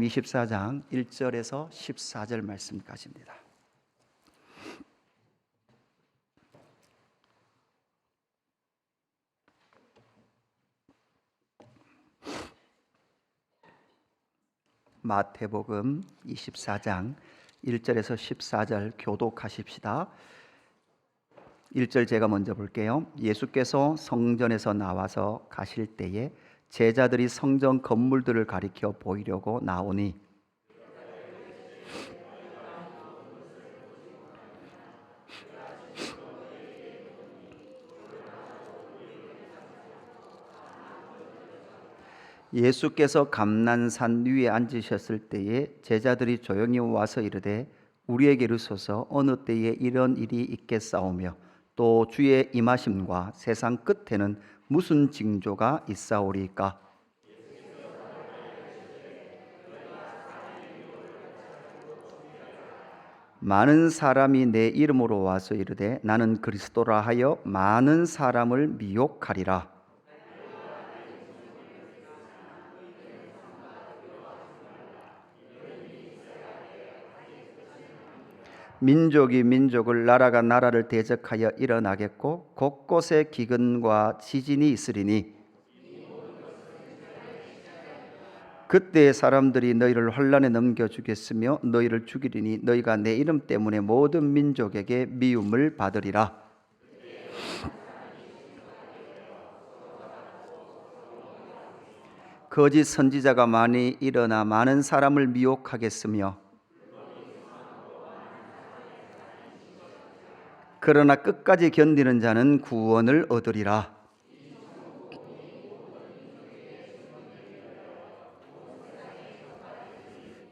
24장 1절에서 14절 말씀까지입니다. 마태복음 24장 1절에서 14절 교독하십시다. 1절 제가 먼저 볼게요. 예수께서 성전에서 나와서 가실 때에 제자들이 성전 건물들을 가리켜 보이려고 나오니 예수께서 감난산 위에 앉으셨을 때에 제자들이 조용히 와서 이르되 우리에게 이르소서 어느 때에 이런 일이 있겠사오며 또 주의 임하심과 세상 끝에는 무슨 징조가 있사오리까? 많은 사람이 내 이름으로 와서 이르되 나는 그리스도라 하여 많은 사람을 미혹하리라. 민족이 민족을 나라가 나라를 대적하여 일어나겠고 곳곳에 기근과 지진이 있으리니 그때 사람들이 너희를 환난에 넘겨주겠으며 너희를 죽이리니 너희가 내 이름 때문에 모든 민족에게 미움을 받으리라. 거짓 선지자가 많이 일어나 많은 사람을 미혹하겠으며 그러나 끝까지 견디는 자는 구원을 얻으리라.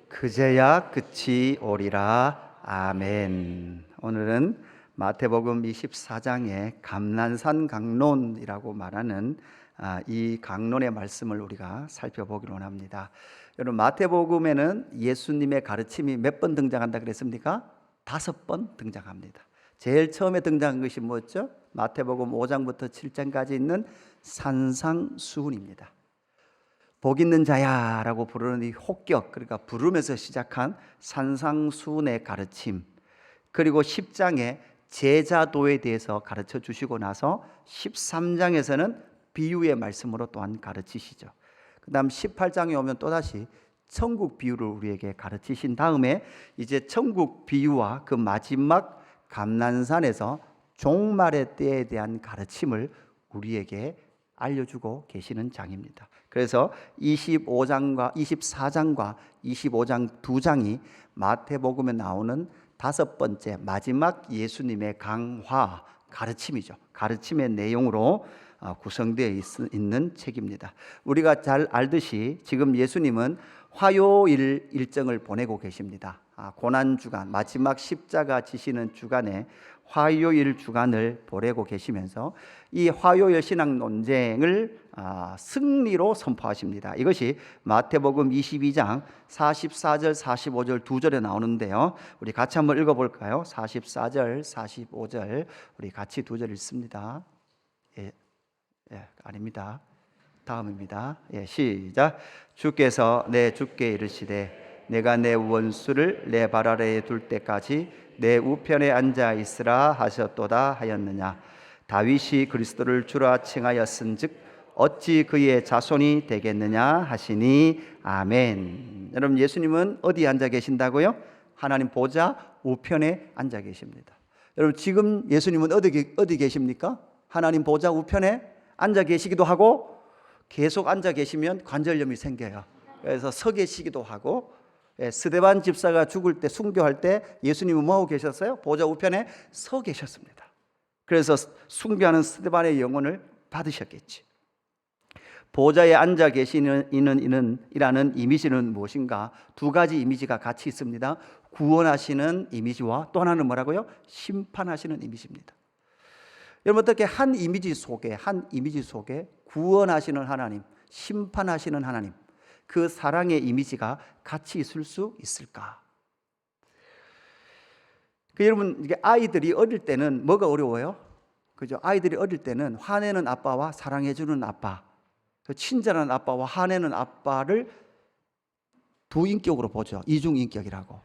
그제야 끝이 오리라. 아멘. 오늘은 마태복음 24장의 감난산 강론이라고 말하는 이 강론의 말씀을 우리가 살펴보기로 합니다. 여러분, 마태복음에는 예수님의 가르침이 몇 번 등장한다 그랬습니까? 5번 등장합니다. 제일 처음에 등장한 것이 뭐였죠? 마태복음 5장부터 7장까지 있는 산상수훈입니다. 복 있는 자야 라고 부르는 이 혹격, 그러니까 부르면서 시작한 산상수훈의 가르침, 그리고 10장에 제자도에 대해서 가르쳐 주시고 나서 13장에서는 비유의 말씀으로 또한 가르치시죠. 그 다음 18장에 오면 또다시 천국 비유를 우리에게 가르치신 다음에 이제 천국 비유와 그 마지막 감난산에서 종말의 때에 대한 가르침을 우리에게 알려주고 계시는 장입니다. 그래서 24장과 25장 두 장이 마태복음에 나오는 5번째 마지막 예수님의 강화 가르침이죠. 가르침의 내용으로 구성되어 있는 책입니다. 우리가 잘 알듯이 지금 예수님은 화요일 일정을 보내고 계십니다. 고난주간, 마지막 십자가 지시는 주간에 화요일 주간을 보내고 계시면서 이 화요일 신앙 논쟁을 승리로 선포하십니다. 이것이 마태복음 22장 44절, 45절 두 절에 나오는데요. 우리 같이 한번 읽어볼까요? 44절, 45절 우리 같이 두 절 읽습니다. 아닙니다. 다음입니다. 시작. 주께서 내 주께 이르시되 내가 내 원수를 내 발 아래에 둘 때까지 내 우편에 앉아 있으라 하셨도다 하였느냐. 다윗이 그리스도를 주라 칭하였은즉 어찌 그의 자손이 되겠느냐 하시니. 아멘. 여러분, 예수님은 어디에 앉아 계신다고요? 하나님 보좌 우편에 앉아 계십니다. 여러분, 지금 예수님은 어디 계십니까? 하나님 보좌 우편에 앉아 계시기도 하고 계속 앉아 계시면 관절염이 생겨요. 그래서 서 계시기도 하고, 스데반 집사가 죽을 때 순교할 때 예수님은 뭐하고 계셨어요? 보좌 우편에 서 계셨습니다. 그래서 순교하는 스데반의 영혼을 받으셨겠지. 보좌에 앉아 계시는 이라는 이미지는 무엇인가? 두 가지 이미지가 같이 있습니다. 구원하시는 이미지와 또 하나는 뭐라고요? 심판하시는 이미지입니다. 여러분, 어떻게 한 이미지 속에 구원하시는 하나님, 심판하시는 하나님, 그 사랑의 이미지가 같이 있을 수 있을까? 여러분, 이게 아이들이 어릴 때는 뭐가 어려워요? 그죠? 아이들이 어릴 때는 화내는 아빠와 사랑해주는 아빠, 친절한 아빠와 화내는 아빠를 두 인격으로 보죠. 이중인격이라고.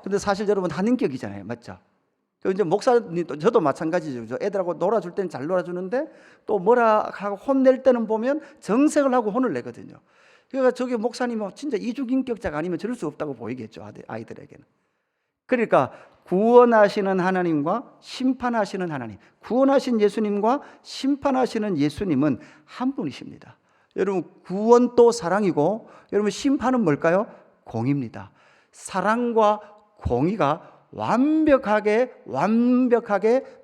근데 사실 여러분 한 인격이잖아요. 맞죠? 이제 목사님도 저도 마찬가지죠. 애들하고 놀아줄 때는 잘 놀아주는데 또 뭐라 하고 혼낼 때는 보면 정색을 하고 혼을 내거든요. 그러니까 저기 목사님은 진짜 이중인격자가 아니면 저럴 수 없다고 보이겠죠. 아이들에게는. 그러니까 구원하시는 하나님과 심판하시는 하나님, 구원하신 예수님과 심판하시는 예수님은 한 분이십니다. 여러분 구원도 사랑이고 여러분 심판은 뭘까요? 공의입니다. 사랑과 공의가 완벽하게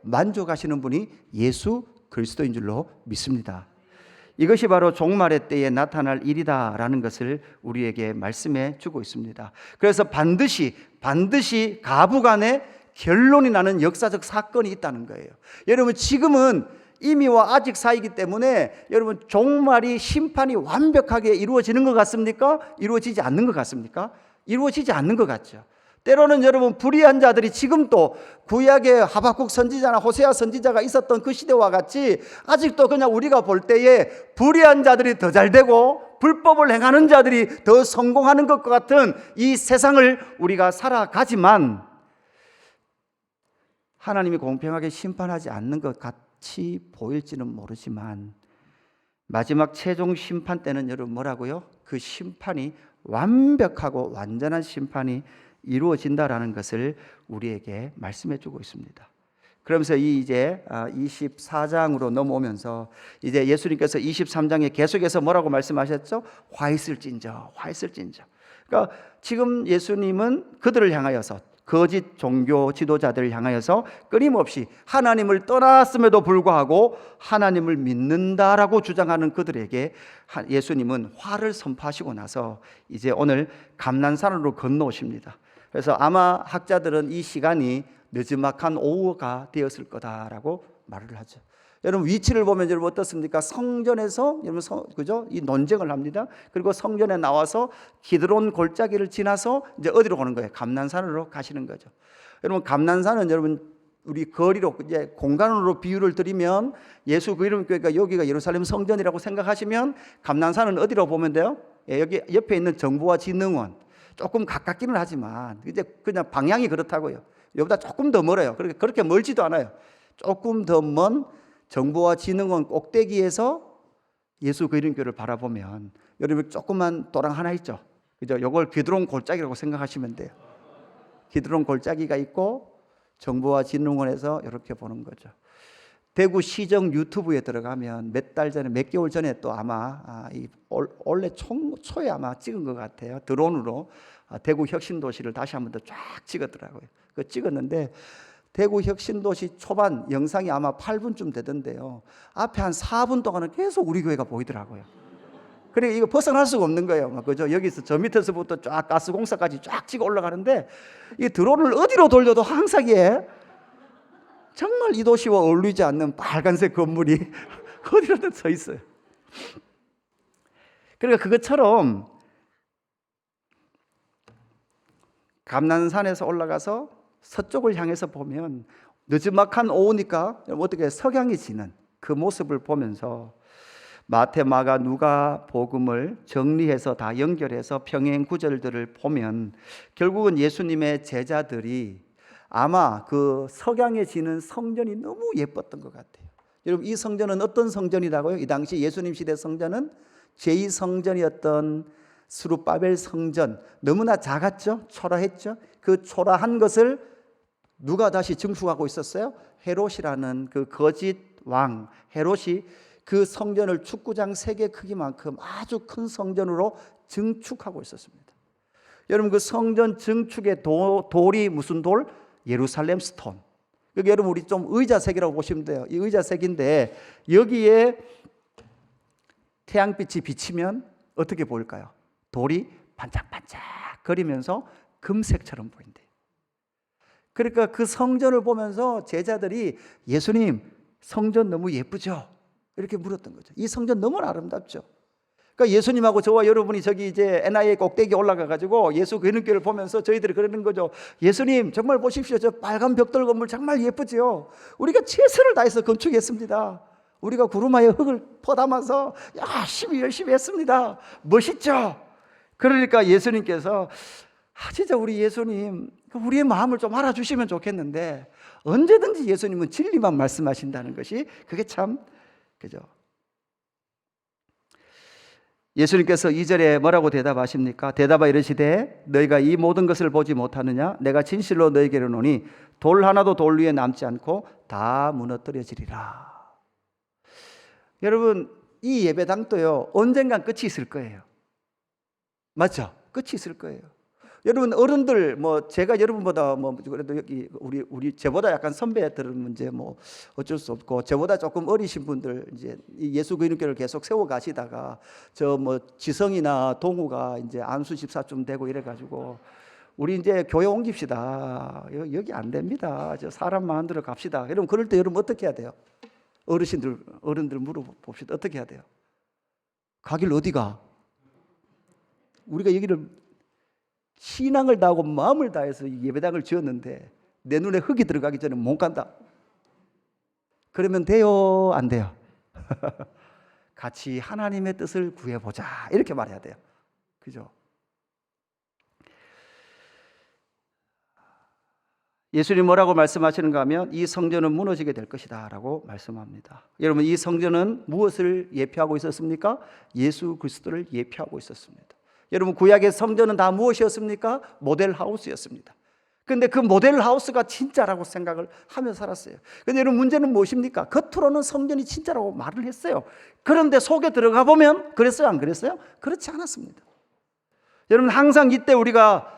만족하시는 분이 예수 그리스도인 줄로 믿습니다. 이것이 바로 종말의 때에 나타날 일이다라는 것을 우리에게 말씀해 주고 있습니다. 그래서 반드시 가부간에 결론이 나는 역사적 사건이 있다는 거예요. 여러분 지금은 이미와 아직 사이기 때문에 여러분 종말이 심판이 완벽하게 이루어지는 것 같습니까? 이루어지지 않는 것 같습니까? 이루어지지 않는 것 같죠. 때로는 여러분 불의한 자들이 지금도 구약의 하박국 선지자나 호세아 선지자가 있었던 그 시대와 같이 아직도 그냥 우리가 볼 때에 불의한 자들이 더 잘되고 불법을 행하는 자들이 더 성공하는 것 같은 이 세상을 우리가 살아가지만 하나님이 공평하게 심판하지 않는 것 같이 보일지는 모르지만 마지막 최종 심판 때는 여러분 뭐라고요? 그 심판이 완벽하고 완전한 심판이 이루어진다라는 것을 우리에게 말씀해 주고 있습니다. 그러면서 이제 24장으로 넘어오면서 이제 예수님께서 23장에 계속해서 뭐라고 말씀하셨죠? 화 있을진저. 그러니까 지금 예수님은 그들을 향하여서 거짓 종교 지도자들을 향하여서 끊임없이 하나님을 떠났음에도 불구하고 하나님을 믿는다라고 주장하는 그들에게 예수님은 화를 선포하시고 나서 이제 오늘 감난산으로 건너오십니다. 그래서 아마 학자들은 이 시간이 늦지막한 오후가 되었을 거다라고 말을 하죠. 여러분 위치를 보면 여러분 어떻습니까? 성전에서 여러분 그죠? 이 논쟁을 합니다. 그리고 성전에 나와서 기드론 골짜기를 지나서 이제 어디로 가는 거예요? 감난산으로 가시는 거죠. 여러분 감난산은 여러분 우리 거리로 이제 공간으로 비유를 드리면 예수 그 이름 교회가 여기가 예루살렘 성전이라고 생각하시면 감난산은 어디로 보면 돼요? 여기 옆에 있는 정보화진흥원 조금 가깝기는 하지만 이제 그냥 방향이 그렇다고요. 여기보다 조금 더 멀어요. 그렇게 멀지도 않아요. 조금 더 먼 정보화진흥원 꼭대기에서 예수 그리스도를 바라보면 여러분 조그만 도랑 하나 있죠. 그죠? 요걸 기드론 골짜기라고 생각하시면 돼요. 기드론 골짜기가 있고 정보화진흥원에서 이렇게 보는 거죠. 대구 시정 유튜브에 들어가면 몇 개월 전에 또 아마 올해 초에 아마 찍은 것 같아요. 드론으로 대구 혁신도시를 다시 한 번 더 쫙 찍었더라고요. 그 찍었는데 대구 혁신도시 초반 영상이 아마 8분쯤 되던데요. 앞에 한 4분 동안은 계속 우리 교회가 보이더라고요. 그래 이거 벗어날 수가 없는 거예요. 그죠? 여기서 저 밑에서부터 쫙 가스공사까지 쫙 찍어 올라가는데 이 드론을 어디로 돌려도 항상 정말 이 도시와 어울리지 않는 빨간색 건물이 어디로든 서 있어요. 그러니까 그것처럼 감난산에서 올라가서 서쪽을 향해서 보면 늦지막한 오후니까 어떻게 석양이 지는 그 모습을 보면서 마태, 마가, 누가 복음을 정리해서 다 연결해서 평행 구절들을 보면 결국은 예수님의 제자들이 아마 그 석양에 지는 성전이 너무 예뻤던 것 같아요. 여러분 이 성전은 어떤 성전이라고요? 이 당시 예수님 시대 성전은 제2성전이었던 스룹바벨 성전. 너무나 작았죠? 초라했죠? 그 초라한 것을 누가 다시 증축하고 있었어요? 헤롯이라는 그 거짓 왕 헤롯이 그 성전을 축구장 3개 크기만큼 아주 큰 성전으로 증축하고 있었습니다. 여러분 그 성전 증축의 돌이 무슨 돌? 예루살렘 스톤. 여기 여러분 우리 좀 의자색이라고 보시면 돼요. 이 의자색인데 여기에 태양빛이 비치면 어떻게 보일까요? 돌이 반짝반짝 거리면서 금색처럼 보인대요. 그러니까 그 성전을 보면서 제자들이 예수님 성전 너무 예쁘죠? 이렇게 물었던 거죠. 이 성전 너무나 아름답죠. 그러니까 예수님하고 저와 여러분이 저기 이제 NIA 꼭대기 올라가 가지고 예수 그리스도를 보면서 저희들이 그러는 거죠. 예수님 정말 보십시오. 저 빨간 벽돌 건물 정말 예쁘죠. 우리가 최선을 다해서 건축했습니다. 우리가 구름하에 흙을 퍼담아서 열심히 했습니다. 멋있죠? 그러니까 예수님께서 진짜 우리 예수님 우리의 마음을 좀 알아주시면 좋겠는데 언제든지 예수님은 진리만 말씀하신다는 것이 그게 참 그죠? 예수님께서 2절에 뭐라고 대답하십니까? 대답하 이르시되 너희가 이 모든 것을 보지 못하느냐? 내가 진실로 너희에게 이르노니 돌 하나도 돌 위에 남지 않고 다 무너뜨려지리라. 여러분 이 예배당도요 언젠간 끝이 있을 거예요. 맞죠? 끝이 있을 거예요. 여러분 어른들 뭐 제가 여러분보다 뭐 그래도 여기 우리 저보다 약간 선배들은 문제 뭐 어쩔 수 없고 저보다 조금 어리신 분들 이제 예수 그리스도를 계속 세워 가시다가 저 뭐 지성이나 동우가 이제 안수 집사쯤 되고 이래 가지고 우리 이제 교회 옮깁시다. 여기 안 됩니다. 저 사람 마음 들어 갑시다. 여러분 그럴 때 여러분 어떻게 해야 돼요? 어른들 물어봅시다. 어떻게 해야 돼요? 가길 어디가? 우리가 여기를 신앙을 다하고 마음을 다해서 예배당을 지었는데 내 눈에 흙이 들어가기 전에 못 간다. 그러면 돼요? 안 돼요? 같이 하나님의 뜻을 구해보자 이렇게 말해야 돼요. 그죠? 예수님 뭐라고 말씀하시는가 하면 이 성전은 무너지게 될 것이다 라고 말씀합니다. 여러분 이 성전은 무엇을 예표하고 있었습니까? 예수 그리스도를 예표하고 있었습니다. 여러분 구약의 성전은 다 무엇이었습니까? 모델하우스였습니다. 그런데 그 모델하우스가 진짜라고 생각을 하며 살았어요. 그런데 여러분 문제는 무엇입니까? 겉으로는 성전이 진짜라고 말을 했어요. 그런데 속에 들어가 보면 그랬어요? 안 그랬어요? 그렇지 않았습니다. 여러분 항상 이때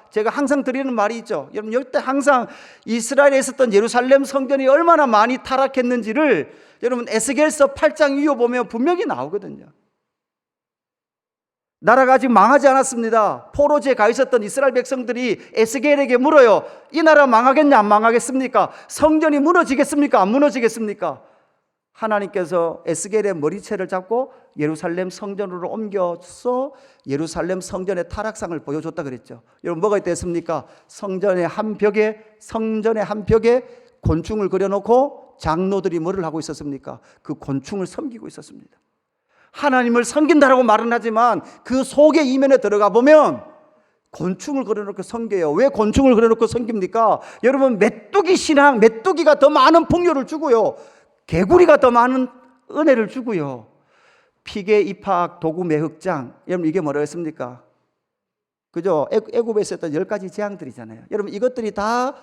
제가 항상 드리는 말이 있죠. 여러분 이때 항상 이스라엘에 있었던 예루살렘 성전이 얼마나 많이 타락했는지를 여러분 에스겔서 8장 이후 보면 분명히 나오거든요. 나라가 아직 망하지 않았습니다. 포로지에 가 있었던 이스라엘 백성들이 에스겔에게 물어요. 이 나라 망하겠냐 안 망하겠습니까? 성전이 무너지겠습니까 안 무너지겠습니까? 하나님께서 에스겔의 머리채를 잡고 예루살렘 성전으로 옮겨서 예루살렘 성전의 타락상을 보여줬다 그랬죠. 여러분 뭐가 있겠습니까? 성전의 한 벽에 곤충을 그려놓고 장로들이 뭐를 하고 있었습니까? 그 곤충을 섬기고 있었습니다. 하나님을 섬긴다라고 말은 하지만 그 속의 이면에 들어가 보면 곤충을 그려놓고 섬겨요. 왜 곤충을 그려놓고 섬깁니까? 여러분 메뚜기 신앙, 메뚜기가 더 많은 풍요를 주고요, 개구리가 더 많은 은혜를 주고요, 피계 입학 도구 매흑장, 여러분 이게 뭐라고 했습니까? 그죠? 애굽에 있었던 10가지 재앙들이잖아요. 여러분 이것들이 다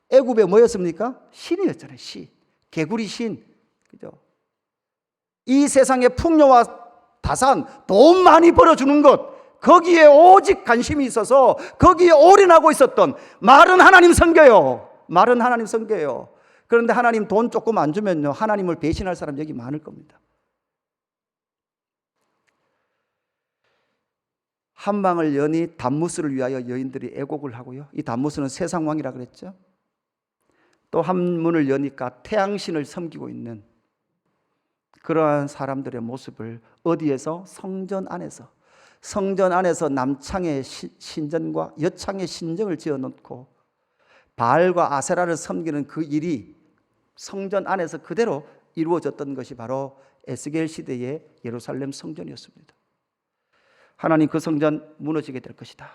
애굽에 뭐였습니까? 신이었잖아요. 신, 개구리 신. 그죠? 이 세상의 풍요와 다산, 돈 많이 벌어주는 것, 거기에 오직 관심이 있어서 거기에 올인하고 있었던 말은 하나님 섬겨요. 말은 하나님 섬겨요. 그런데 하나님 돈 조금 안 주면요, 하나님을 배신할 사람 여기 많을 겁니다. 한방을 여니 단무스를 위하여 여인들이 애곡을 하고요. 이 단무스는 세상왕이라 그랬죠. 또 한문을 여니까 태양신을 섬기고 있는 그러한 사람들의 모습을 어디에서? 성전 안에서 남창의 신전과 여창의 신정을 지어놓고 바알과 아세라를 섬기는 그 일이 성전 안에서 그대로 이루어졌던 것이 바로 에스겔 시대의 예루살렘 성전이었습니다. 하나님 그 성전 무너지게 될 것이다.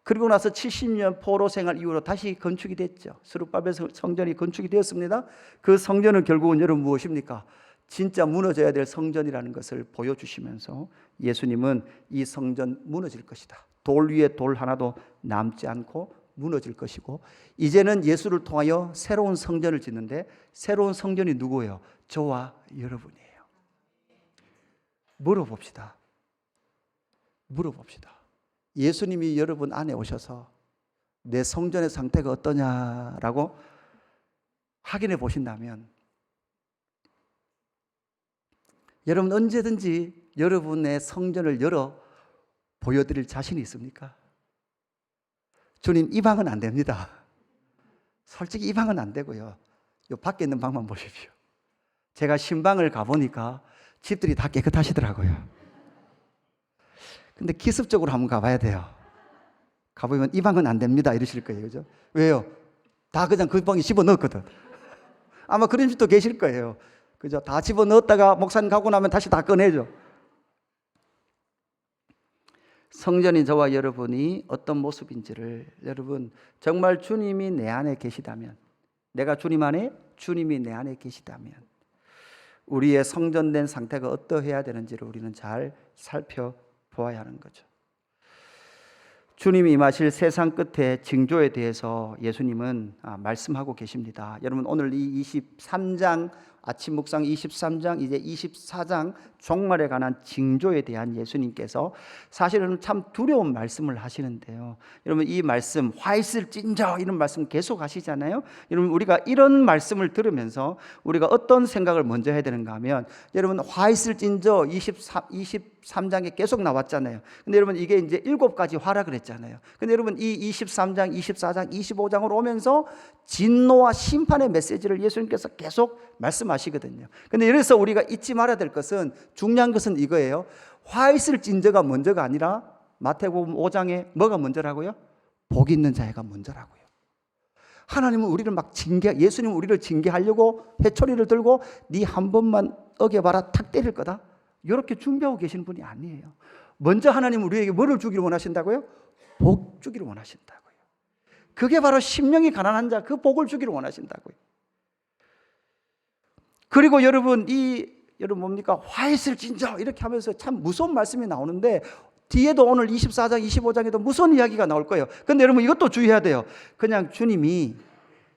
그리고 나서 70년 포로 생활 이후로 다시 건축이 됐죠. 스룹바벨 성전이 건축이 되었습니다. 그 성전은 결국은 여러분 무엇입니까? 진짜 무너져야 될 성전이라는 것을 보여주시면서 예수님은 이 성전 무너질 것이다, 돌 위에 돌 하나도 남지 않고 무너질 것이고, 이제는 예수를 통하여 새로운 성전을 짓는데 새로운 성전이 누구예요? 저와 여러분이에요. 물어봅시다. 예수님이 여러분 안에 오셔서 내 성전의 상태가 어떠냐라고 확인해 보신다면 여러분 언제든지 여러분의 성전을 열어 보여드릴 자신이 있습니까? 주님 이 방은 안 됩니다. 솔직히 이 방은 안 되고요, 요 밖에 있는 방만 보십시오. 제가 신방을 가보니까 집들이 다 깨끗하시더라고요. 근데 기습적으로 한번 가봐야 돼요. 가보면 이 방은 안 됩니다 이러실 거예요. 그죠? 왜요? 다 그냥 그 방에 집어넣었거든. 아마 그런 분도 계실 거예요. 그죠? 다 집어넣었다가 목사님 가고 나면 다시 다 꺼내죠. 성전인 저와 여러분이 어떤 모습인지를 여러분 정말 주님이 내 안에 계시다면, 내가 주님 안에, 주님이 내 안에 계시다면 우리의 성전된 상태가 어떠해야 되는지를 우리는 잘 살펴보아야 하는 거죠. 주님이 임하실 세상 끝의 징조에 대해서 예수님은 말씀하고 계십니다. 여러분 오늘 이 23장 아침 묵상 23장 이제 24장 종말에 관한 징조에 대한 예수님께서 사실은 참 두려운 말씀을 하시는데요. 여러분 이 말씀 화 있을 찐저 이런 말씀 계속 하시잖아요. 여러분 우리가 이런 말씀을 들으면서 우리가 어떤 생각을 먼저 해야 되는가 하면, 여러분 화 있을 찐저 23장에 계속 나왔잖아요. 근데 여러분 이게 이제 7가지 화라 그랬잖아요. 근데 여러분 이 23장, 24장, 25장으로 오면서 진노와 심판의 메시지를 예수님께서 계속 말씀하시거든요. 근데 그래서 우리가 잊지 말아야 될 것은, 중요한 것은 이거예요. 화 있을 찐저가 먼저가 아니라 마태복음 5장에 뭐가 먼저라고요? 복 있는 자가 먼저라고요. 하나님은 우리를 막 예수님은 우리를 징계하려고 회초리를 들고 네 한 번만 어겨봐라 탁 때릴 거다, 이렇게 준비하고 계시는 분이 아니에요. 먼저 하나님은 우리에게 뭐를 주기를 원하신다고요? 복 주기를 원하신다고요. 그게 바로 심령이 가난한 자, 그 복을 주기를 원하신다고요. 그리고 여러분 여러분 뭡니까? 화 있을 찐저 이렇게 하면서 참 무서운 말씀이 나오는데, 뒤에도 오늘 24장 25장에도 무서운 이야기가 나올 거예요. 근데 여러분 이것도 주의해야 돼요. 그냥 주님이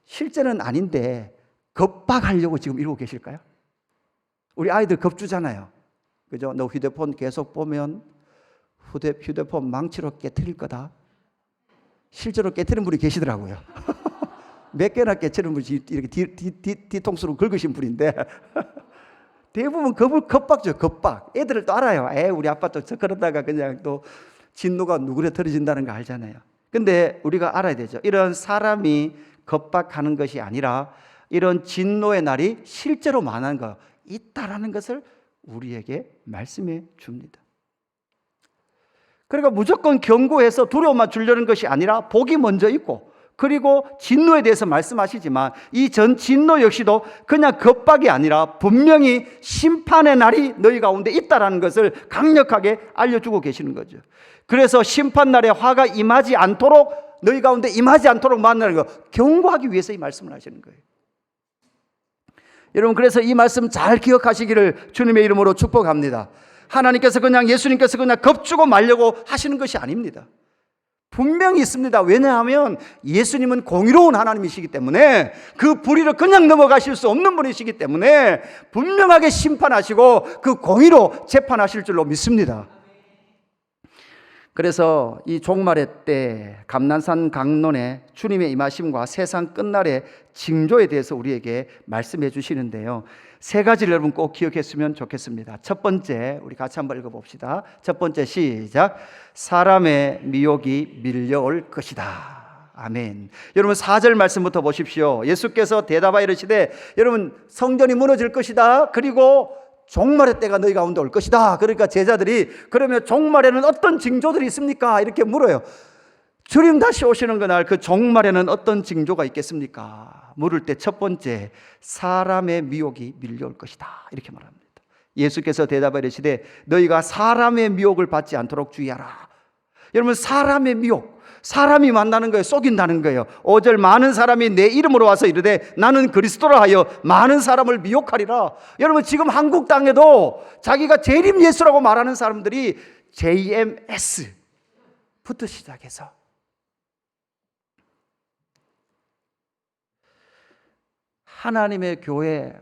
실제는 아닌데 겁박하려고 지금 이러고 계실까요? 우리 아이들 겁주잖아요. 그죠? 너 휴대폰 계속 보면 휴대폰 망치로 깨트릴 거다. 실제로 깨트린 분이 계시더라고요. 몇 개나 깨트린 분이 이렇게 뒤통수로 긁으신 분인데 대부분 겁박죠. 겁박. 애들을 또 알아요. 우리 아빠 또 그러다가 그냥 또 진노가 누그러뜨려진다는 거 알잖아요. 근데 우리가 알아야 되죠. 이런 사람이 겁박하는 것이 아니라 이런 진노의 날이 실제로 만난 거 있다라는 것을 우리에게 말씀해 줍니다. 그러니까 무조건 경고해서 두려움만 주려는 것이 아니라 복이 먼저 있고, 그리고 진노에 대해서 말씀하시지만 이 전 진노 역시도 그냥 겁박이 아니라 분명히 심판의 날이 너희 가운데 있다라는 것을 강력하게 알려주고 계시는 거죠. 그래서 심판날에 화가 임하지 않도록, 너희 가운데 임하지 않도록 만나는 거 경고하기 위해서 이 말씀을 하시는 거예요. 여러분 그래서 이 말씀 잘 기억하시기를 주님의 이름으로 축복합니다. 하나님께서 그냥, 예수님께서 그냥 겁주고 말려고 하시는 것이 아닙니다. 분명히 있습니다. 왜냐하면 예수님은 공의로운 하나님이시기 때문에, 그 불의를 그냥 넘어가실 수 없는 분이시기 때문에 분명하게 심판하시고 그 공의로 재판하실 줄로 믿습니다. 그래서 이 종말의 때 감난산 강론에 주님의 임하심과 세상 끝날의 징조에 대해서 우리에게 말씀해 주시는데요. 3가지를 여러분 꼭 기억했으면 좋겠습니다. 첫 번째, 우리 같이 한번 읽어봅시다. 첫 번째 시작. 사람의 미혹이 밀려올 것이다. 아멘. 여러분 4절 말씀부터 보십시오. 예수께서 대답하여 이르시되, 여러분 성전이 무너질 것이다. 그리고 종말의 때가 너희 가운데 올 것이다. 그러니까 제자들이, 그러면 종말에는 어떤 징조들이 있습니까? 이렇게 물어요. 주님 다시 오시는 그날 그 종말에는 어떤 징조가 있겠습니까? 물을 때 첫 번째, 사람의 미혹이 밀려올 것이다. 이렇게 말합니다. 예수께서 대답하여 이르시되 너희가 사람의 미혹을 받지 않도록 주의하라. 여러분 사람의 미혹, 사람이 만나는 거예요. 속인다는 거예요. 5절 많은 사람이 내 이름으로 와서 이르되 나는 그리스도라 하여 많은 사람을 미혹하리라. 여러분 지금 한국 땅에도 자기가 재림 예수라고 말하는 사람들이 JMS부터 시작해서 하나님의 교회,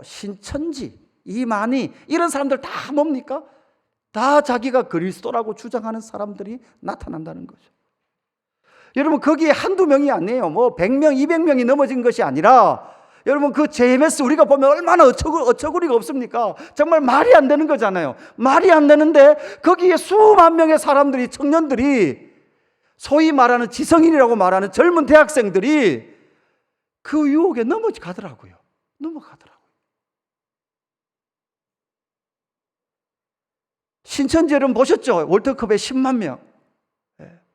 신천지, 이만희 이런 사람들 다 뭡니까? 다 자기가 그리스도라고 주장하는 사람들이 나타난다는 거죠. 여러분 거기에 한두 명이 아니에요. 100명, 200명이 넘어진 것이 아니라, 여러분 그 JMS 우리가 보면 얼마나 어처구니가 없습니까? 정말 말이 안 되는 거잖아요. 말이 안 되는데 거기에 수만 명의 사람들이, 청년들이, 소위 말하는 지성인이라고 말하는 젊은 대학생들이 그 유혹에 넘어가더라고요. 신천지 여러분 보셨죠? 월드컵에 10만 명.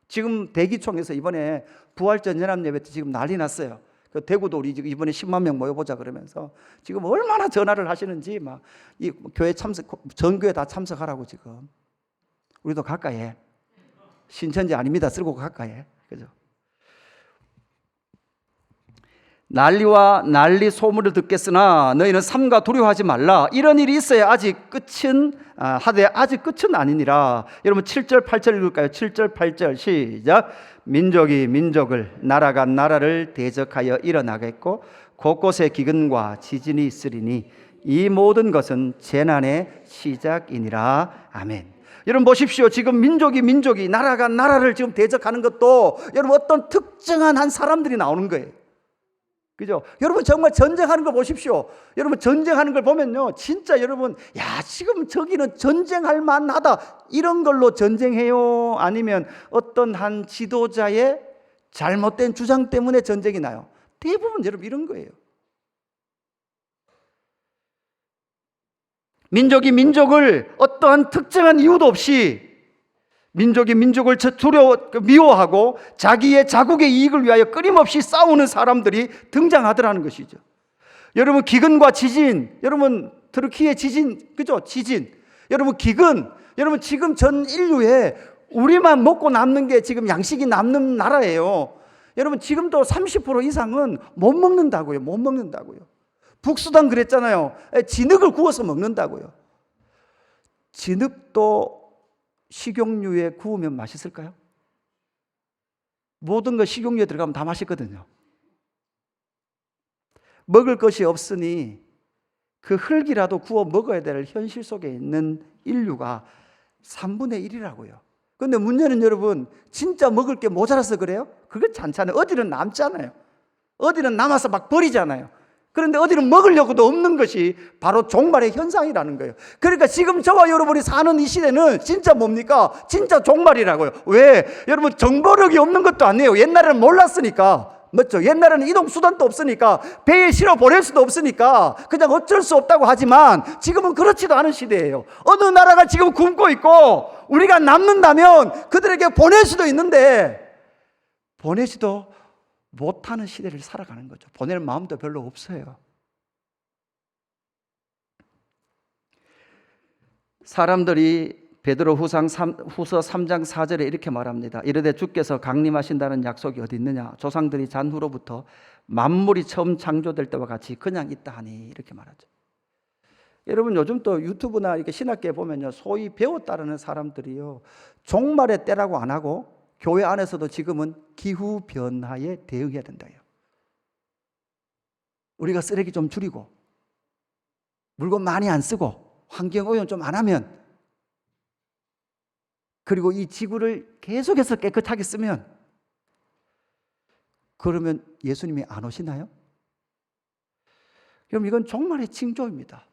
지금 대기총에서 이번에 부활전 연합예배 때 지금 난리 났어요. 그 대구도 우리 지금 이번에 10만 명 모여보자 그러면서 지금 얼마나 전화를 하시는지, 막 이 교회 참석, 전교회 다 참석하라고 지금. 우리도 가까이 해. 신천지 아닙니다. 쓰고 가까이. 그죠? 난리와 난리 소문을 듣겠으나 너희는 삼가 두려워하지 말라. 이런 일이 있어야 아직 끝은 하되 아직 끝은 아니니라. 여러분 7절 8절 읽을까요? 7절 8절 시작. 민족이 민족을 나라가 나라를 대적하여 일어나겠고 곳곳에 기근과 지진이 있으리니 이 모든 것은 재난의 시작이니라. 아멘. 여러분 보십시오. 지금 민족이 나라가 나라를 지금 대적하는 것도 여러분 어떤 특정한 한 사람들이 나오는 거예요. 그죠? 여러분 정말 전쟁하는 거 보십시오. 여러분 전쟁하는 걸 보면요, 진짜 여러분, 야, 지금 저기는 전쟁할 만하다, 이런 걸로 전쟁해요? 아니면 어떤 한 지도자의 잘못된 주장 때문에 전쟁이 나요? 대부분 여러분 이런 거예요. 민족이 민족을 어떠한 특정한 이유도 없이 민족이 민족을 미워하고 자기의 자국의 이익을 위하여 끊임없이 싸우는 사람들이 등장하더라는 것이죠. 여러분 기근과 지진, 여러분 터키의 지진, 그죠? 지진. 여러분 기근, 여러분 지금 전 인류에 우리만 먹고 남는 게 지금 양식이 남는 나라예요. 여러분 지금도 30% 이상은 못 먹는다고요. 못 먹는다고요. 북수단 그랬잖아요. 진흙을 구워서 먹는다고요. 진흙도 식용유에 구우면 맛있을까요? 모든 거 식용유에 들어가면 다 맛있거든요. 먹을 것이 없으니 그 흙이라도 구워 먹어야 될 현실 속에 있는 인류가 3분의 1이라고요. 그런데 문제는 여러분, 진짜 먹을 게 모자라서 그래요? 그거 괜찮아요. 어디는 남잖아요. 어디는 남아서 막 버리잖아요. 그런데 어디는 먹으려고도 없는 것이 바로 종말의 현상이라는 거예요. 그러니까 지금 저와 여러분이 사는 이 시대는 진짜 뭡니까? 진짜 종말이라고요. 왜? 여러분 정보력이 없는 것도 아니에요. 옛날에는 몰랐으니까. 맞죠? 옛날에는 이동수단도 없으니까, 배에 실어 보낼 수도 없으니까 그냥 어쩔 수 없다고 하지만 지금은 그렇지도 않은 시대예요. 어느 나라가 지금 굶고 있고 우리가 남는다면 그들에게 보낼 수도 있는데 보내지도 못하는 시대를 살아가는 거죠. 보낼 마음도 별로 없어요. 사람들이 베드로 후서 3장 4절에 이렇게 말합니다. 이르되 주께서 강림하신다는 약속이 어디 있느냐? 조상들이 잔후로부터 만물이 처음 창조될 때와 같이 그냥 있다 하니, 이렇게 말하죠. 여러분 요즘 또 유튜브나 이렇게 신학계에 보면요, 소위 배웠다라는 사람들이요, 종말의 때라고 안 하고 교회 안에서도 지금은 기후변화에 대응해야 된다요. 우리가 쓰레기 좀 줄이고 물건 많이 안 쓰고 환경오염 좀 안 하면, 그리고 이 지구를 계속해서 깨끗하게 쓰면, 그러면 예수님이 안 오시나요? 그럼 이건 종말의 징조입니다.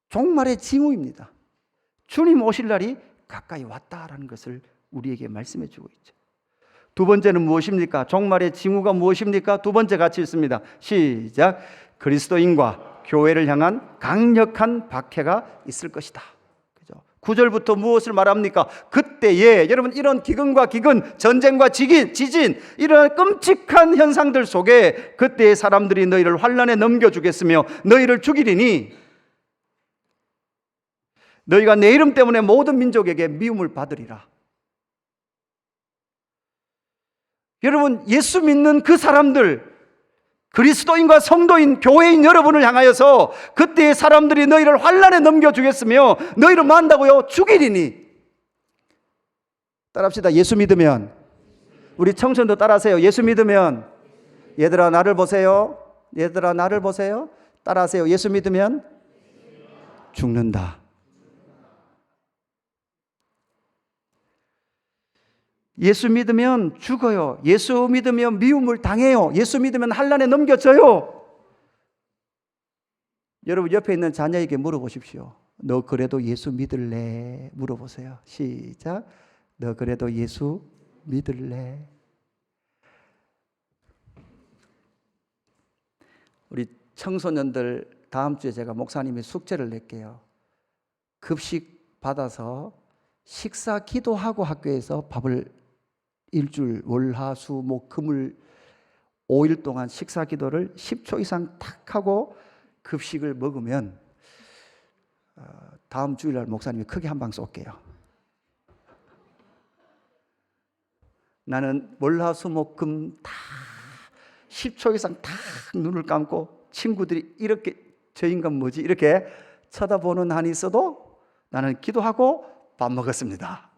종말의 징후입니다. 주님 오실 날이 가까이 왔다라는 것을 우리에게 말씀해 주고 있죠. 두 번째는 무엇입니까? 종말의 징후가 무엇입니까? 두 번째 같이 읽습니다. 시작. 그리스도인과 교회를 향한 강력한 박해가 있을 것이다. 그죠? 9절부터 무엇을 말합니까? 그때에, 여러분 이런 기근과 기근, 전쟁과 지진, 이런 끔찍한 현상들 속에 그때의 사람들이 너희를 환난에 넘겨주겠으며 너희를 죽이리니 너희가 내 이름 때문에 모든 민족에게 미움을 받으리라. 여러분 예수 믿는 그 사람들, 그리스도인과 성도인, 교회인 여러분을 향하여서 그때의 사람들이 너희를 환난에 넘겨주겠으며 너희를 뭐 한다고요? 죽이리니. 따라합시다. 예수 믿으면. 우리 청소년도 따라하세요. 예수 믿으면. 얘들아 나를 보세요. 얘들아 나를 보세요. 따라하세요. 예수 믿으면 죽는다. 예수 믿으면 죽어요. 예수 믿으면 미움을 당해요. 예수 믿으면 환난에 넘겨져요. 여러분 옆에 있는 자녀에게 물어보십시오. 너 그래도 예수 믿을래? 물어보세요. 시작. 너 그래도 예수 믿을래? 우리 청소년들 다음 주에 제가 목사님이 숙제를 낼게요. 급식 받아서 식사 기도하고 학교에서 밥을 일주일 월화수목 금을 5일 동안 식사 기도를 10초 이상 탁 하고 급식을 먹으면 다음 주일날 목사님이 크게 한 방 쏠게요. 나는 월화수목금 다 10초 이상 다 눈을 감고 친구들이 이렇게 저 인간 뭐지? 이렇게 쳐다보는 한이 있어도 나는 기도하고 밥 먹었습니다.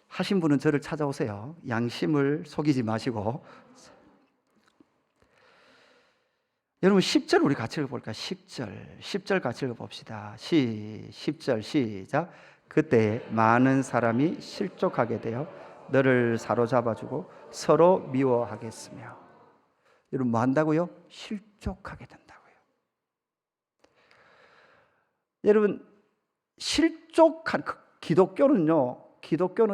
하신 분은 저를 찾아오세요. 양심을 속이지 마시고. 여러분 10절 우리 같이 읽어볼까요? 10절 같이 읽어봅시다. 10절 시작. 그때 많은 사람이 실족하게 되어 너를 사로잡아주고 서로 미워하겠으며. 여러분 뭐 한다고요? 실족하게 된다고요. 여러분 실족한 기독교는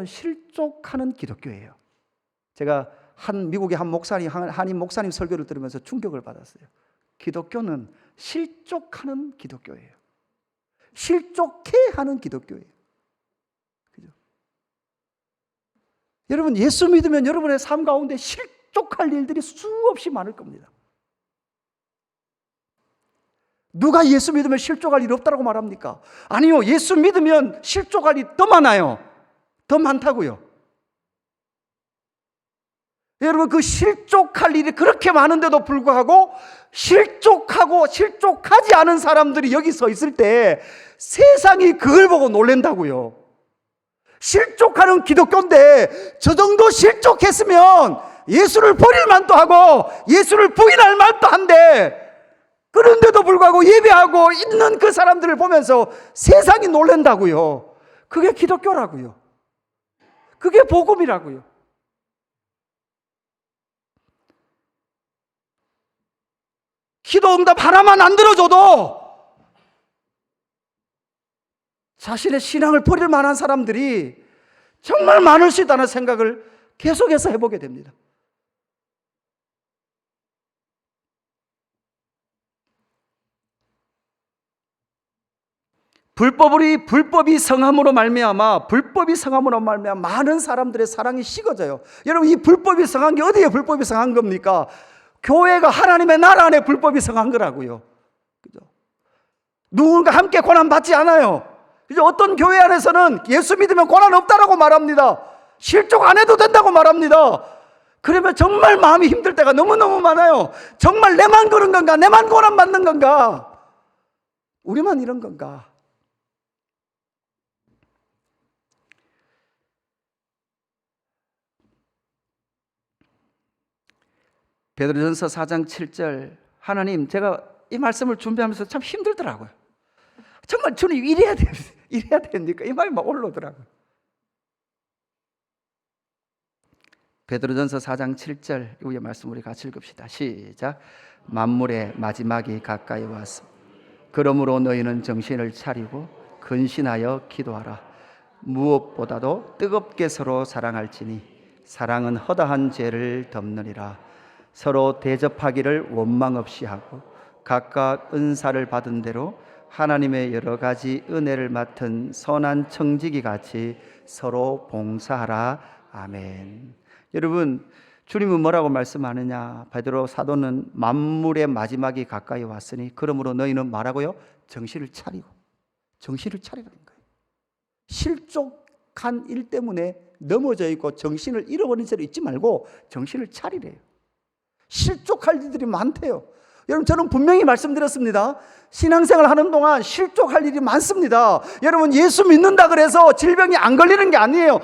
실족하는 기독교예요. 제가 미국의 한인 목사님 설교를 들으면서 충격을 받았어요. 기독교는 실족하는 기독교예요. 실족해 하는 기독교예요. 그죠? 여러분 예수 믿으면 여러분의 삶 가운데 실족할 일들이 수없이 많을 겁니다. 누가 예수 믿으면 실족할 일 없다고 말합니까? 아니요, 예수 믿으면 실족할 일이 더 많아요. 더 많다고요. 여러분 그 실족할 일이 그렇게 많은데도 불구하고 실족하지 않은 사람들이 여기 서 있을 때 세상이 그걸 보고 놀란다고요. 실족하는 기독교인데 저 정도 실족했으면 예수를 버릴 만도 하고 예수를 부인할 만도 한데, 그런데도 불구하고 예배하고 있는 그 사람들을 보면서 세상이 놀란다고요. 그게 기독교라고요. 그게 복음이라고요. 기도 응답 하나만 안 들어줘도 자신의 신앙을 버릴 만한 사람들이 정말 많을 수 있다는 생각을 계속해서 해보게 됩니다. 불법이 성함으로 말미암아 많은 사람들의 사랑이 식어져요. 여러분 이 불법이 성한 게 어디에 불법이 성한 겁니까? 교회가 하나님의 나라 안에 불법이 성한 거라고요. 그죠? 누군가 함께 고난 받지 않아요. 그죠? 어떤 교회 안에서는 예수 믿으면 고난 없다라고 말합니다. 실족 안 해도 된다고 말합니다. 그러면 정말 마음이 힘들 때가 너무너무 많아요. 정말 내만 그런 건가? 내만 고난 받는 건가? 우리만 이런 건가? 베드로전서 4장 7절. 하나님, 제가 이 말씀을 준비하면서 참 힘들더라고요. 정말 주님 이래야 됩니까? 이 말이 막 올라오더라고요. 베드로전서 4장 7절 이 말씀 우리 같이 읽읍시다. 시작. 만물의 마지막이 가까이 왔음. 그러므로 너희는 정신을 차리고 근신하여 기도하라. 무엇보다도 뜨겁게 서로 사랑할지니 사랑은 허다한 죄를 덮느니라. 서로 대접하기를 원망 없이 하고 각각 은사를 받은 대로 하나님의 여러 가지 은혜를 맡은 선한 청지기 같이 서로 봉사하라. 아멘. 여러분 주님은 뭐라고 말씀하느냐? 베드로 사도는 만물의 마지막이 가까이 왔으니 그러므로 너희는 말하고요, 정신을 차리라는 거예요. 실족한 일 때문에 넘어져 있고 정신을 잃어버린 채로 있지 말고 정신을 차리래요. 실족할 일들이 많대요. 여러분 저는 분명히 말씀드렸습니다. 신앙생활 하는 동안 실족할 일이 많습니다. 여러분 예수 믿는다 그래서 질병이 안 걸리는 게 아니에요.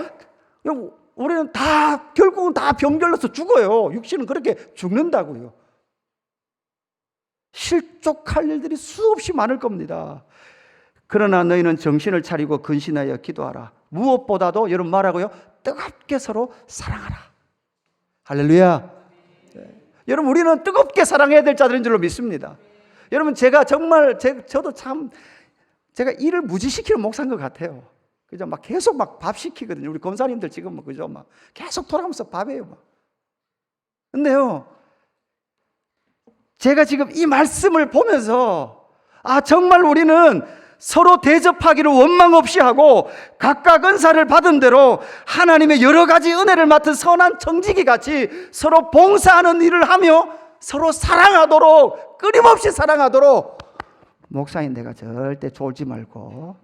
여러분 우리는 결국은 다 병결로서 죽어요. 육신은 그렇게 죽는다고요. 실족할 일들이 수없이 많을 겁니다. 그러나 너희는 정신을 차리고 근신하여 기도하라. 무엇보다도 여러분 말하고요, 뜨겁게 서로 사랑하라. 할렐루야. 여러분 우리는 뜨겁게 사랑해야 될 자들인 줄로 믿습니다. 여러분 제가 정말 저도 참 제가 일을 무지시키는 목사인 것 같아요. 그죠? 막 계속 막 밥 시키거든요. 우리 권사님들 지금 그죠? 막 계속 돌아가면서 밥해요. 막. 근데요, 제가 지금 이 말씀을 보면서 정말 우리는 서로 대접하기를 원망 없이 하고 각각 은사를 받은 대로 하나님의 여러 가지 은혜를 맡은 선한 청지기 같이 서로 봉사하는 일을 하며 서로 사랑하도록, 끊임없이 사랑하도록. 목사인 내가 절대 졸지 말고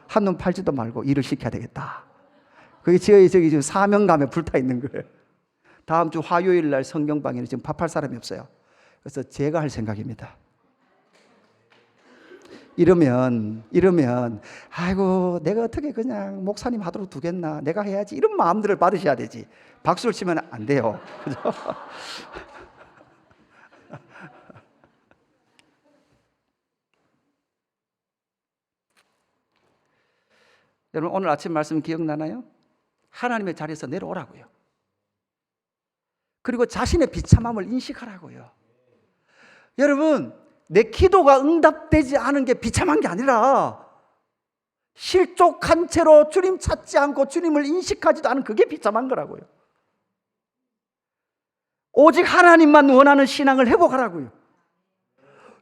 한눈 팔지도 말고 일을 시켜야 되겠다. 그게 저희 지금 사명감에 불타 있는 거예요. 다음 주 화요일 날 성경방에는 지금 밥할 사람이 없어요. 그래서 제가 할 생각입니다. 이러면 아이고 내가 어떻게 그냥 목사님 하도록 두겠나, 내가 해야지, 이런 마음들을 받으셔야 되지. 박수를 치면 안 돼요. 그죠? 여러분 오늘 아침 말씀 기억나나요? 하나님의 자리에서 내려오라고요. 그리고 자신의 비참함을 인식하라고요. 여러분, 내 기도가 응답되지 않은 게 비참한 게 아니라 실족한 채로 주님 찾지 않고 주님을 인식하지도 않은 그게 비참한 거라고요. 오직 하나님만 원하는 신앙을 회복하라고요.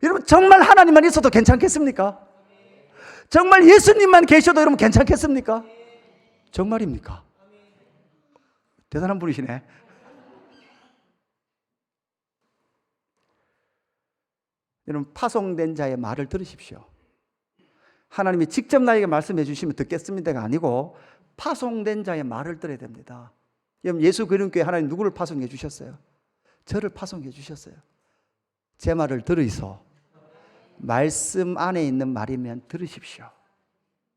여러분 정말 하나님만 있어도 괜찮겠습니까? 정말 예수님만 계셔도 여러분 괜찮겠습니까? 정말입니까? 대단한 분이시네. 여러분 파송된 자의 말을 들으십시오. 하나님이 직접 나에게 말씀해 주시면 듣겠습니다가 아니고 파송된 자의 말을 들어야 됩니다. 여러분 예수 그리스도의 하나님 누구를 파송해 주셨어요? 저를 파송해 주셨어요. 제 말을 들으이소. 말씀 안에 있는 말이면 들으십시오.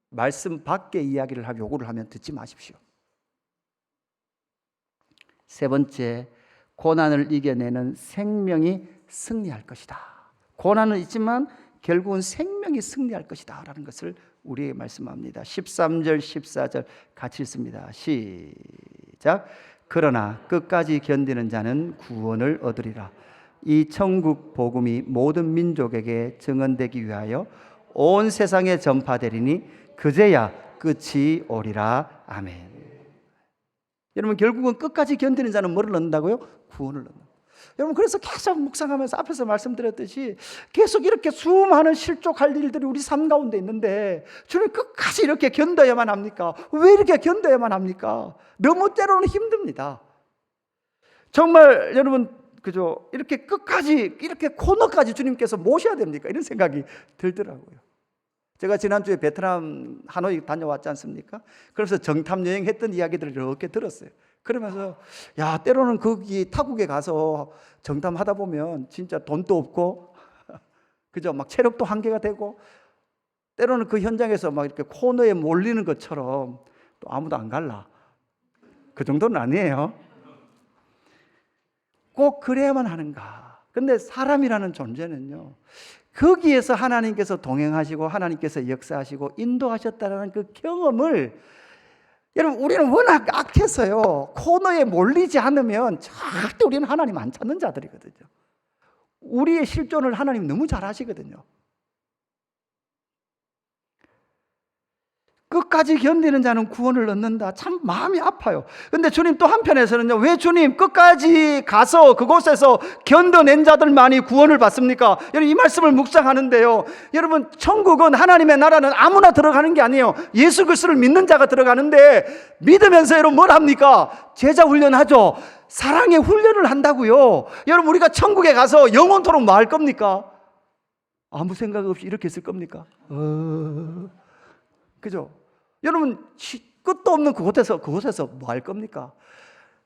말씀 밖의 이야기를 하고 요구를 하면 듣지 마십시오. 세 번째, 고난을 이겨내는 생명이 승리할 것이다. 고난은 있지만 결국은 생명이 승리할 것이다 라는 것을 우리에게 말씀합니다. 13절 14절 같이 읽습니다. 시작. 그러나 끝까지 견디는 자는 구원을 얻으리라. 이 천국 복음이 모든 민족에게 증언되기 위하여 온 세상에 전파되리니 그제야 끝이 오리라. 아멘. 여러분 결국은 끝까지 견디는 자는 뭐를 얻는다고요? 구원을 얻는다. 여러분 그래서 계속 묵상하면서 앞에서 말씀드렸듯이 계속 이렇게 수많은 실족할 일들이 우리 삶 가운데 있는데 주님 끝까지 이렇게 견뎌야만 합니까? 왜 이렇게 견뎌야만 합니까? 너무 때로는 힘듭니다. 정말 여러분 그죠? 이렇게 끝까지 이렇게 코너까지 주님께서 모셔야 됩니까? 이런 생각이 들더라고요. 제가 지난주에 베트남 하노이 다녀왔지 않습니까? 그래서 정탐 여행했던 이야기들을 이렇게 들었어요. 그러면서 야 때로는 거기 타국에 가서 정탐하다 보면 진짜 돈도 없고 그죠? 막 체력도 한계가 되고 때로는 그 현장에서 막 이렇게 코너에 몰리는 것처럼 또 아무도 안 갈라. 그 정도는 아니에요. 꼭 그래야만 하는가? 근데 사람이라는 존재는요, 거기에서 하나님께서 동행하시고 하나님께서 역사하시고 인도하셨다는 그 경험을 여러분 우리는 워낙 악해서요 코너에 몰리지 않으면 절대 우리는 하나님 안 찾는 자들이거든요. 우리의 실존을 하나님 너무 잘 아시거든요. 끝까지 견디는 자는 구원을 얻는다. 참 마음이 아파요. 근데 주님 또 한편에서는요, 왜 주님 끝까지 가서 그곳에서 견뎌낸 자들만이 구원을 받습니까? 여러분 이 말씀을 묵상하는데요, 여러분 천국은 하나님의 나라는 아무나 들어가는 게 아니에요. 예수 그리스도를 믿는 자가 들어가는데 믿으면서 여러분 뭘 합니까? 제자 훈련하죠. 사랑의 훈련을 한다고요. 여러분 우리가 천국에 가서 영원토록 뭐 할 겁니까? 아무 생각 없이 이렇게 있을 겁니까? 그죠? 여러분 끝도 없는 그곳에서 뭐 할 겁니까?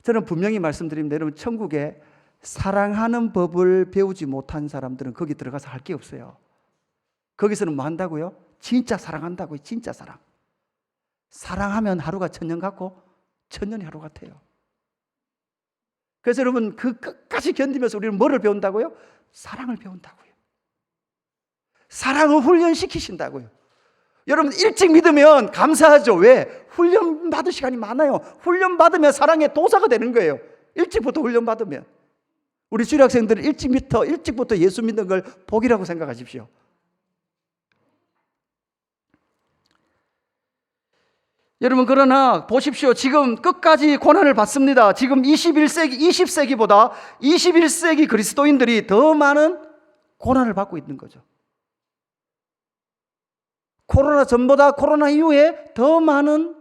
저는 분명히 말씀드립니다. 여러분 천국에 사랑하는 법을 배우지 못한 사람들은 거기 들어가서 할 게 없어요. 거기서는 뭐 한다고요? 진짜 사랑한다고요. 진짜 사랑. 사랑하면 하루가 천년 같고 천년이 하루 같아요. 그래서 여러분 그 끝까지 견디면서 우리는 뭐를 배운다고요? 사랑을 배운다고요. 사랑을 훈련시키신다고요. 여러분 일찍 믿으면 감사하죠. 왜? 훈련 받을 시간이 많아요. 훈련 받으면 사랑의 도사가 되는 거예요. 일찍부터 훈련 받으면. 우리 주일학생들은 일찍부터 예수 믿는 걸 복이라고 생각하십시오. 여러분 그러나 보십시오. 지금 끝까지 고난을 받습니다. 지금 20세기보다 21세기 그리스도인들이 더 많은 고난을 받고 있는 거죠. 코로나 전보다 코로나 이후에 더 많은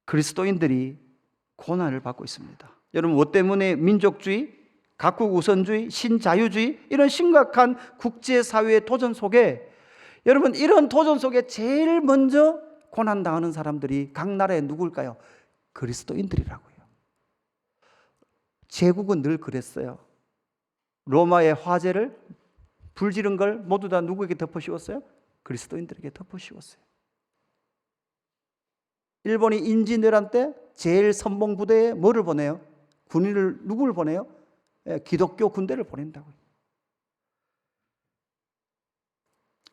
그리스도인들이 고난을 받고 있습니다. 여러분 뭐 때문에? 민족주의, 각국 우선주의, 신자유주의, 이런 심각한 국제사회의 도전 속에 여러분 이런 도전 속에 제일 먼저 고난당하는 사람들이 각 나라에 누굴까요? 그리스도인들이라고요. 제국은 늘 그랬어요. 로마의 화재를 불지른 걸 모두 다 누구에게 덮어씌웠어요? 그리스도인들에게 덮어씌웠어요. 일본이 임진왜란 때 제일 선봉 부대에 뭐를 보내요? 군인을 누구를 보내요? 기독교 군대를 보낸다고요.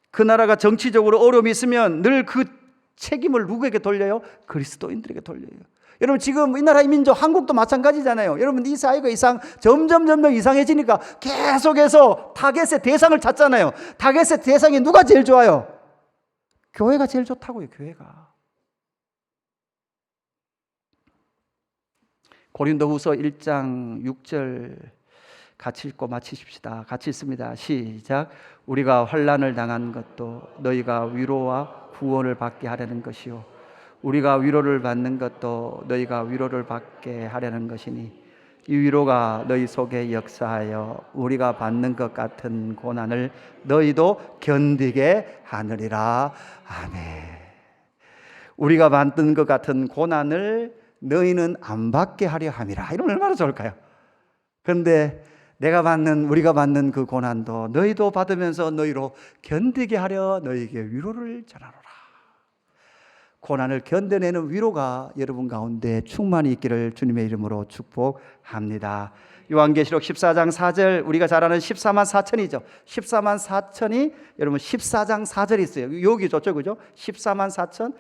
그 나라가 정치적으로 어려움이 있으면 늘 그 책임을 누구에게 돌려요? 그리스도인들에게 돌려요. 여러분 지금 이 나라 민족 한국도 마찬가지잖아요. 여러분 이 사회가 점점 이상해지니까 계속해서 타겟의 대상을 찾잖아요. 타겟의 대상이 누가 제일 좋아요? 교회가 제일 좋다고요. 교회가. 고린도후서 1장 6절 같이 읽고 마치십시다. 같이 읽습니다. 시작. 우리가 환난을 당한 것도 너희가 위로와 구원을 받게 하려는 것이요 우리가 위로를 받는 것도 너희가 위로를 받게 하려는 것이니 이 위로가 너희 속에 역사하여 우리가 받는 것 같은 고난을 너희도 견디게 하느니라. 아멘. 우리가 받는 것 같은 고난을 너희는 안 받게 하려 함이라. 이러면 얼마나 좋을까요? 그런데 우리가 받는 그 고난도 너희도 받으면서 너희로 견디게 하려 너희에게 위로를 전하노라. 고난을 견뎌내는 위로가 여러분 가운데 충만히 있기를 주님의 이름으로 축복합니다. 요한계시록 14장 4절, 우리가 잘 아는 14만 4천이죠. 14만 4천이 여러분 14장 4절이 있어요. 여기 좋죠, 그죠? 14만 4천,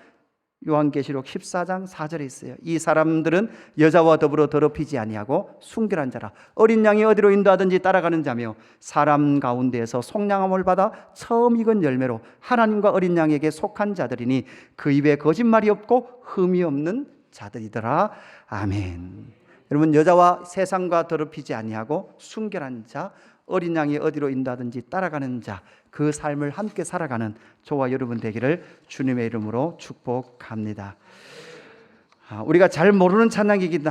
요한계시록 14장 4절에 있어요. 이 사람들은 여자와 더불어 더럽히지 아니하고 순결한 자라. 어린 양이 어디로 인도하든지 따라가는 자며 사람 가운데에서 속량함을 받아 처음 익은 열매로 하나님과 어린 양에게 속한 자들이니 그 입에 거짓말이 없고 흠이 없는 자들이더라. 아멘. 여러분 여자와 세상과 더럽히지 아니하고 순결한 자, 어린 양이 어디로 인도하든지 따라가는 자, 그 삶을 함께 살아가는 저와 여러분 되기를 주님의 이름으로 축복합니다. 우리가 잘 모르는 찬양이기도